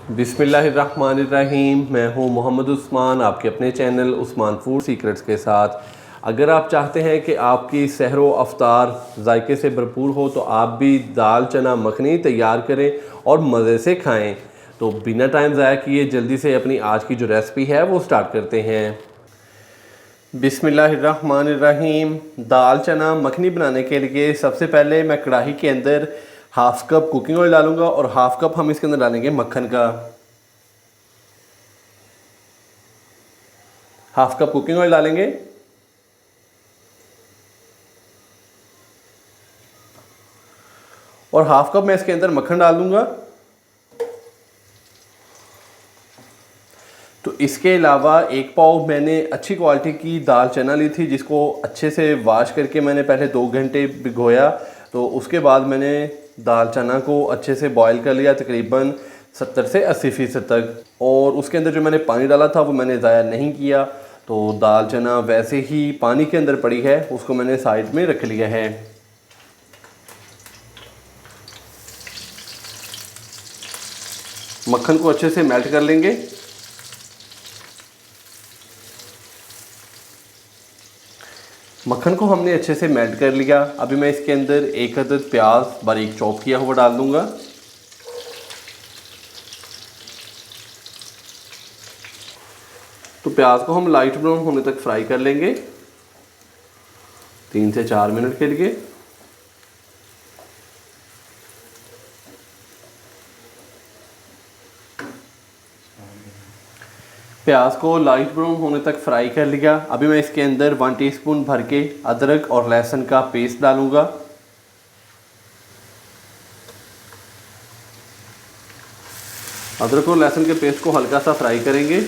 बिस्मिल्लाहिर्रहमानिर्रहीम। मैं हूं मोहम्मद उस्मान, आपके अपने चैनल उस्मान फूड सीक्रेट्स के साथ। अगर आप चाहते हैं कि आपकी सहरो अफ्तार जायके से भरपूर हो तो आप भी दाल चना मखनी तैयार करें और मज़े से खाएं। तो बिना टाइम ज़ाया किए जल्दी से अपनी आज की जो रेसिपी है वो स्टार्ट करते हैं। बिस्मिल्लाहिर्रहमानिर्रहीम। दाल चना मखनी बनाने के लिए सबसे पहले मैं कढ़ाई के अंदर हाफ़ कप कुकिंग ऑयल डालूंगा और हाफ़ कप हम इसके अंदर डालेंगे मक्खन का। हाफ़ कप कुकिंग ऑयल डालेंगे और हाफ़ कप मैं इसके अंदर मक्खन डाल दूंगा। तो इसके अलावा एक पाव मैंने अच्छी क्वालिटी की दाल चना ली थी, जिसको अच्छे से वॉश करके मैंने पहले 2 घंटे भिगोया। तो उसके बाद मैंने दाल चना को अच्छे से बॉईल कर लिया, तकरीबन 70 से 80% तक। और उसके अंदर जो मैंने पानी डाला था वो मैंने ज़ाया नहीं किया। तो दाल चना वैसे ही पानी के अंदर पड़ी है, उसको मैंने साइड में रख लिया है। मक्खन को अच्छे से मेल्ट कर लेंगे। मक्खन को हमने अच्छे से मेल्ट कर लिया। अभी मैं इसके अंदर 1 अदद प्याज बारीक चॉप किया हुआ डाल दूंगा। तो प्याज को हम लाइट ब्राउन होने तक फ्राई कर लेंगे 3 से 4 मिनट के लिए। प्याज को लाइट ब्राउन होने तक फ्राई कर लिया। अभी मैं इसके अंदर 1 टीस्पून भर के अदरक और लहसुन का पेस्ट डालूंगा। अदरक और लहसुन के पेस्ट को हल्का सा फ्राई करेंगे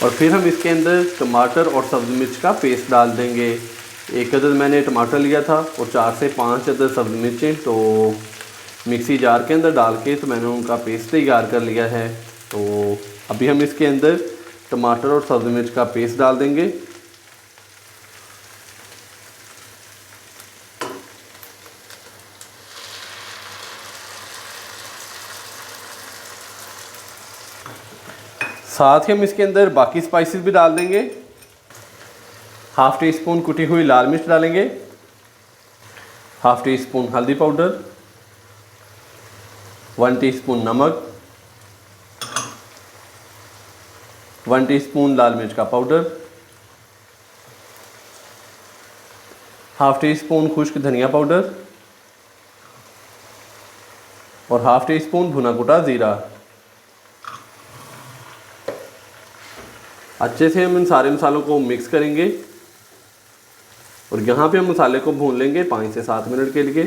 और फिर हम इसके अंदर टमाटर और सब्ज़ी मिर्च का पेस्ट डाल देंगे। 1 अदद मैंने टमाटर लिया था और 4 से 5 अदद सब्ज़ी मिर्चें, तो मिक्सी जार के अंदर डाल के तो मैंने उनका पेस्ट तैयार कर लिया है। तो अभी हम इसके अंदर टमाटर और सब्ज़ी मिर्च का पेस्ट डाल देंगे। साथ ही हम इसके अंदर बाकी स्पाइसेस भी डाल देंगे। हाफ़ टी स्पून कुटी हुई लाल मिर्च डालेंगे, हाफ़ टी स्पून हल्दी पाउडर, 1 टीस्पून नमक, 1 टीस्पून लाल मिर्च का पाउडर, हाफ़ टी स्पून खुश्क धनिया पाउडर और हाफ़ टी स्पून भुना कुटा ज़ीरा। अच्छे से हम इन सारे मसालों को मिक्स करेंगे और यहाँ पे हम मसाले को भून लेंगे 5 से 7 मिनट के लिए।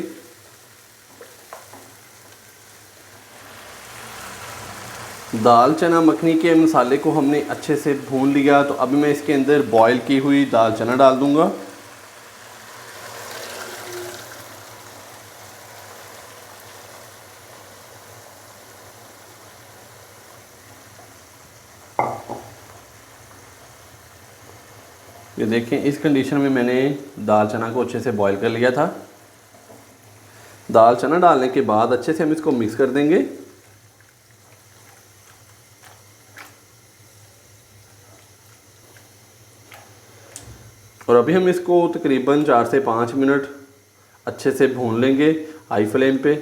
दाल चना मखनी के मसाले को हमने अच्छे से भून लिया। तो अभी मैं इसके अंदर बॉईल की हुई दाल चना डाल दूंगा। ये देखें, इस कंडीशन में मैंने दाल चना को अच्छे से बॉईल कर लिया था। दाल चना डालने के बाद अच्छे से हम इसको मिक्स कर देंगे। और अभी हम इसको तकरीबन 4 से 5 मिनट अच्छे से भून लेंगे हाई फ्लेम पे।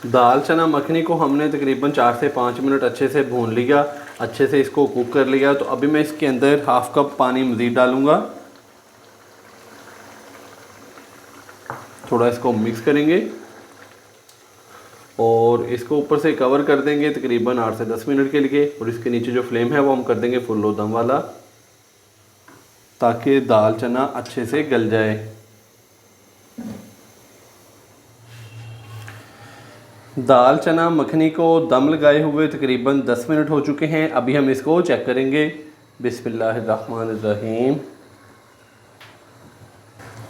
दाल चना मखनी को हमने तकरीबन 4 से 5 मिनट अच्छे से भून लिया, अच्छे से इसको कुक कर लिया। तो अभी मैं इसके अंदर हाफ़ कप पानी मज़ीद डालूँगा। थोड़ा इसको मिक्स करेंगे और इसको ऊपर से कवर कर देंगे तकरीबन 8 से 10 मिनट के लिए। और इसके नीचे जो फ्लेम है वो हम कर देंगे फुल लो दम वाला, ताकि दाल चना अच्छे से गल जाए। दाल चना मखनी को दम लगाए हुए तकरीबन 10 मिनट हो चुके हैं। अभी हम इसको चेक करेंगे। बिस्मिल्लाहिर्रहमानिर्रहीम।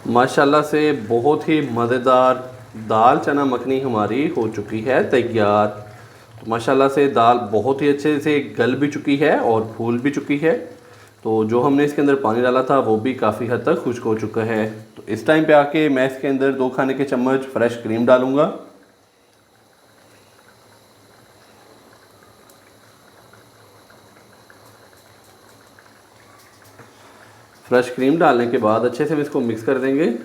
माशाल्लाह से बहुत ही मज़ेदार दाल चना मखनी हमारी हो चुकी है तैयार। तो माशाल्लाह से दाल बहुत ही अच्छे से गल भी चुकी है और फूल भी चुकी है। तो जो हमने इसके अंदर पानी डाला था वो भी काफ़ी हद तक खुश्क हो चुका है। तो इस टाइम पे आके मैं इसके अंदर 2 खाने के चम्मच फ्रेश क्रीम डालूँगा। फ्रेश क्रीम डालने के बाद अच्छे से हम इसको मिक्स कर देंगे।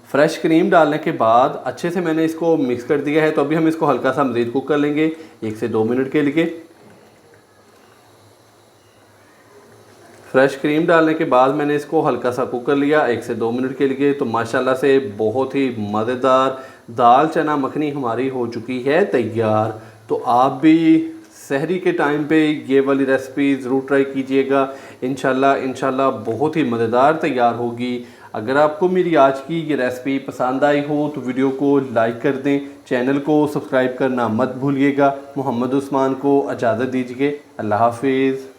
फ्रेश क्रीम डालने के बाद अच्छे से मैंने इसको मिक्स कर दिया है। तो अभी हम इसको हल्का सा मज़ीद कुक कर लेंगे 1 से 2 मिनट के लिए। फ्रेश क्रीम डालने के बाद मैंने इसको हल्का सा कुक कर लिया 1 से 2 मिनट के लिए। तो माशाल्लाह से बहुत ही मज़ेदार दाल चना मखनी हमारी हो चुकी है तैयार। तो आप भी सहरी के टाइम पे ये वाली रेसिपी ज़रूर ट्राई कीजिएगा। इंशाल्लाह बहुत ही मज़ेदार तैयार होगी। अगर आपको मेरी आज की ये रेसिपी पसंद आई हो तो वीडियो को लाइक कर दें, चैनल को सब्सक्राइब करना मत भूलिएगा। मोहम्मद उस्मान को इजाज़त दीजिए। अल्लाह हाफिज़।